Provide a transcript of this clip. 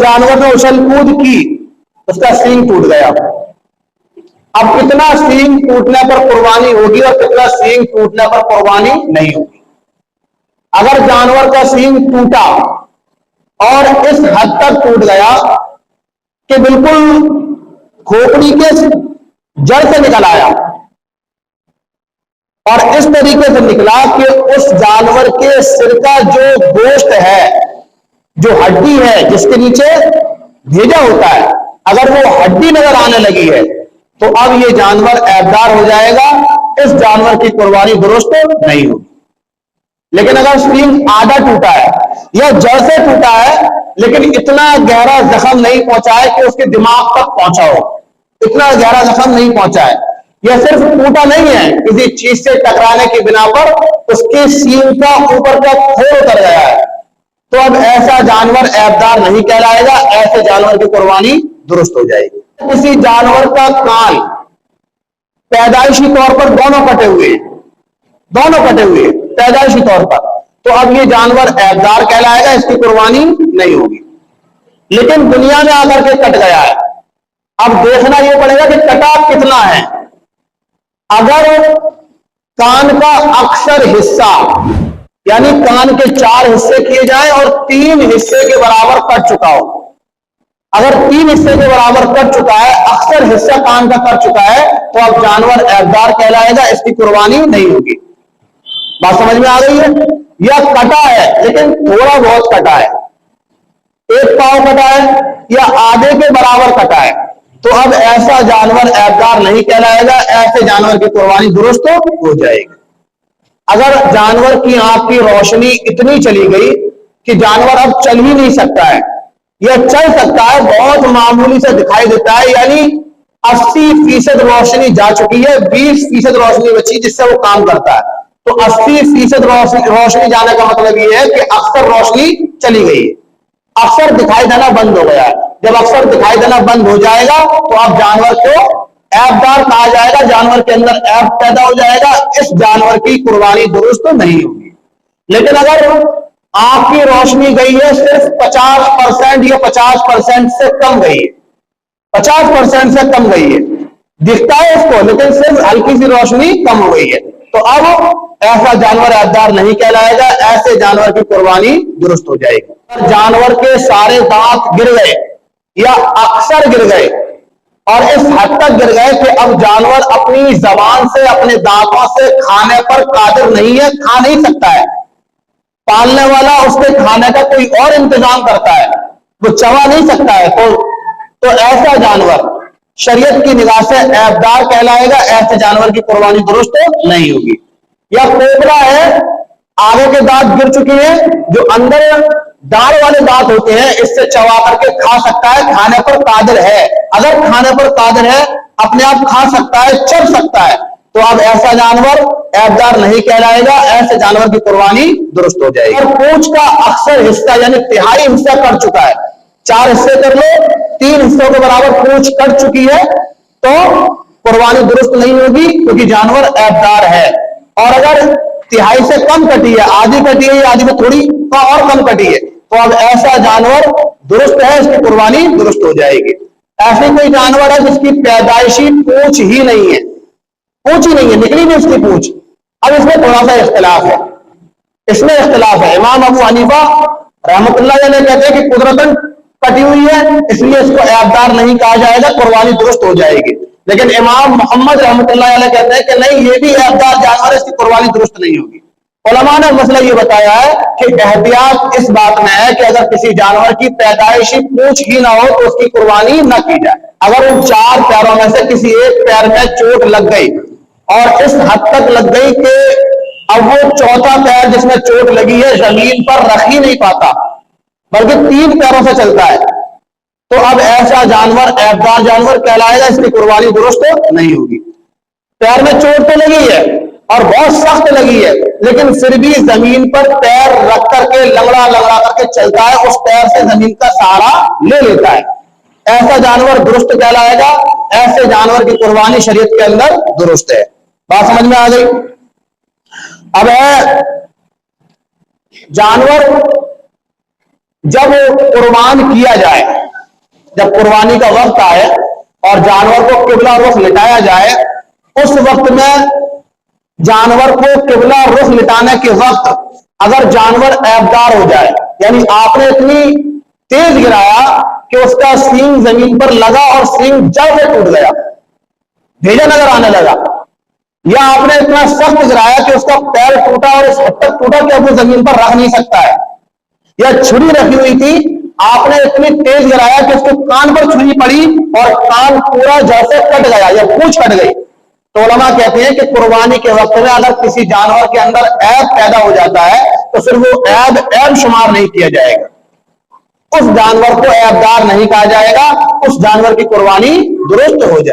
जानवर ने उछल कूद की, उसका सींग टूट गया। अब कितना सींग टूटने पर कुर्बानी होगी और कितना सींग टूटने पर कुर्बानी नहीं होगी। अगर जानवर का सींग टूटा और इस हद तक टूट गया कि बिल्कुल खोपड़ी के जड़ से निकल आया और इस तरीके से निकला कि उस जानवर के सिर का जो गोश्त है, जो हड्डी है जिसके नीचे भेजा होता है, अगर वो हड्डी नजर आने लगी है तो अब ये जानवर ऐबदार हो जाएगा, इस जानवर की कुर्बानी दुरुस्त नहीं होगी। लेकिन अगर सींग आधा टूटा है या जड़ से टूटा है लेकिन इतना गहरा जख्म नहीं पहुंचा है कि उसके दिमाग तक पहुंचा हो, इतना गहरा जख्म नहीं पहुंचा है, यह सिर्फ टूटा नहीं है, किसी चीज से टकराने की बिना पर उसके सींग का ऊपर का खोल उतर गया है, तो अब ऐसा जानवर ऐबदार नहीं कहलाएगा, ऐसे जानवर की कुर्बानी दुरुस्त हो जाएगी। किसी जानवर का कान पैदाइशी तौर पर दोनों कटे हुए पैदाइशी तौर पर, तो अब ये जानवर ऐबदार कहलाएगा, इसकी कुर्बानी नहीं होगी। लेकिन दुनिया में आकर के कट गया है, अब देखना यह पड़ेगा कि कटा कितना है। अगर कान का अक्सर हिस्सा यानी कान के 4 हिस्से किए जाएं और 3 हिस्से के बराबर कट चुका हो, अगर 3 हिस्से के बराबर कट चुका है, अक्सर हिस्सा कान का कट चुका है, तो अब जानवर ऐबदार कहलाएगा, इसकी कुर्बानी नहीं होगी। बात समझ में आ गई है? या कटा है लेकिन थोड़ा बहुत कटा है, एक पांव कटा है या आधे के बराबर कटा है, तो अब ऐसा जानवर ऐबदार नहीं कहलाएगा, ऐसे जानवर की कुर्बानी दुरुस्त हो जाएगी। अगर जानवर की आंख की रोशनी इतनी चली गई कि जानवर अब चल ही नहीं सकता है, या चल सकता है बहुत मामूली से दिखाई देता है, यानी 80% रोशनी जा चुकी है, 20% रोशनी बची जिससे वो काम करता है, तो 80% रोशनी जाने का मतलब ये है कि अक्सर रोशनी चली गई है, अक्सर दिखाई देना बंद हो गया है। जब अक्सर दिखाई देना बंद हो जाएगा तो अब जानवर को ऐबदार कहा जाएगा, जानवर के अंदर ऐब पैदा हो जाएगा, इस जानवर की कुर्बानी दुरुस्त नहीं होगी। लेकिन अगर आंख की रोशनी गई है सिर्फ 50% या 50% से कम गई है, 50% से कम गई है, दिखता है इसको लेकिन सिर्फ हल्की सी रोशनी कम हो गई है, तो अब ऐसा जानवर ऐबदार नहीं कहलाएगा, ऐसे जानवर की कुर्बानी दुरुस्त हो जाएगी। जानवर के सारे दांत गिर गए या अक्सर गिर गए और इस हद तक गिर गए कि अब जानवर अपनी जबान से, अपने दांतों से खाने पर कादिर नहीं है, खा नहीं सकता है, पालने वाला उसके खाने का कोई और इंतजाम करता है, वो चबा नहीं सकता है, तो ऐसा जानवर शरीयत की निगाह से ऐबदार कहलाएगा, ऐसे जानवर की कुर्बानी दुरुस्त नहीं होगी। या कोबरा है, आगे के दांत गिर चुके हैं, जो अंदर दाढ़ वाले दांत होते हैं, इससे चबा करके खा सकता है, खाने पर कादिर है, अगर खाने पर कादिर है, अपने आप खा सकता है, चल सकता है, तो अब ऐसा जानवर ऐबदार नहीं कहलाएगा, ऐसे जानवर की कुर्बानी दुरुस्त हो जाएगी। और पूंछ का अक्सर हिस्सा यानी तिहाई हिस्सा कट चुका है, 4 हिस्से कर लो, 3 हिस्सों के बराबर पूंछ कट चुकी है, तो कुर्बानी दुरुस्त नहीं होगी क्योंकि जानवर ऐबदार है। और अगर तिहाई से कम कटी है, आधी कटी है, आधी में थोड़ी और कम कटी है, तो अब ऐसा जानवर दुरुस्त है, इसकी कुर्बानी दुरुस्त हो जाएगी। ऐसे कोई जानवर है जिसकी पैदाइशी पूंछ ही नहीं है, पूंछ ही नहीं है, निकली नहीं उसकी पूंछ, अब इसमें थोड़ा सा इख्तिलाफ है, इसमें इख्तिलाफ है। इमाम अबू हनीफा रहमतुल्लाह अलैह कहते हैं कि कुदरतन कटी हुई है इसलिए इसको ऐबदार नहीं कहा जाएगा, कुर्बानी दुरुस्त हो जाएगी। लेकिन इमाम मोहम्मद रहमतुल्लाह अलैह कहते हैं कि नहीं, ये भी ऐबदार जानवर है, इसकी कुर्बानी दुरुस्त नहीं होगी। उलमा ने मसला ये बताया है कि एहतियात इस बात में है कि अगर किसी जानवर की पैदाइशी पूंछ ही ना हो तो उसकी कुर्बानी न की जाए। अगर उन 4 पैरों में से किसी एक पैर में चोट लग गई और इस हद तक लग गई कि अब वो चौथा पैर जिसमें चोट लगी है जमीन पर रख ही नहीं पाता बल्कि 3 पैरों से चलता है, तो अब ऐसा जानवर ऐबदार जानवर कहलाएगा, इसकी कुर्बानी दुरुस्त नहीं होगी। पैर में चोट तो लगी है और बहुत सख्त लगी है, लेकिन फिर भी जमीन पर पैर रख करके लंगड़ा लंगड़ा करके चलता है, उस पैर से जमीन का सहारा ले लेता है, ऐसा जानवर दुरुस्त कहलाएगा, ऐसे जानवर की कुर्बानी शरीयत के अंदर दुरुस्त है। बात समझ में आ गई? अब है जानवर जब कुर्बान किया जाए, जब कुर्बानी का वक्त आए और जानवर को किबला रुख लिटाया जाए, उस वक्त में जानवर को किबला रुख लिटाने के वक्त अगर जानवर ऐबदार हो जाए, यानी आपने इतनी तेज गिराया कि उसका सींग जमीन पर लगा और सींग जड़ से टूट गया, भेजा नजर आने लगा, या आपने इतना सख्त गिराया कि उसका पैर टूटा और इस हद तक टूटा कि अब वो जमीन पर रख नहीं सकता है, या छुरी रखी हुई थी, आपने इतनी तेज गिराया कि उसके कान पर छुरी पड़ी और कान पूरा जैसे कट गया या पूंछ कट गई। तो उलमा कहते हैं कि कुर्बानी के वक्त में अगर किसी जानवर के अंदर ऐब पैदा हो जाता है तो फिर वो ऐब शुमार नहीं किया जाएगा, उस जानवर को ऐबदार नहीं कहा जाएगा, उस जानवर की कुर्बानी दुरुस्त हो जाए।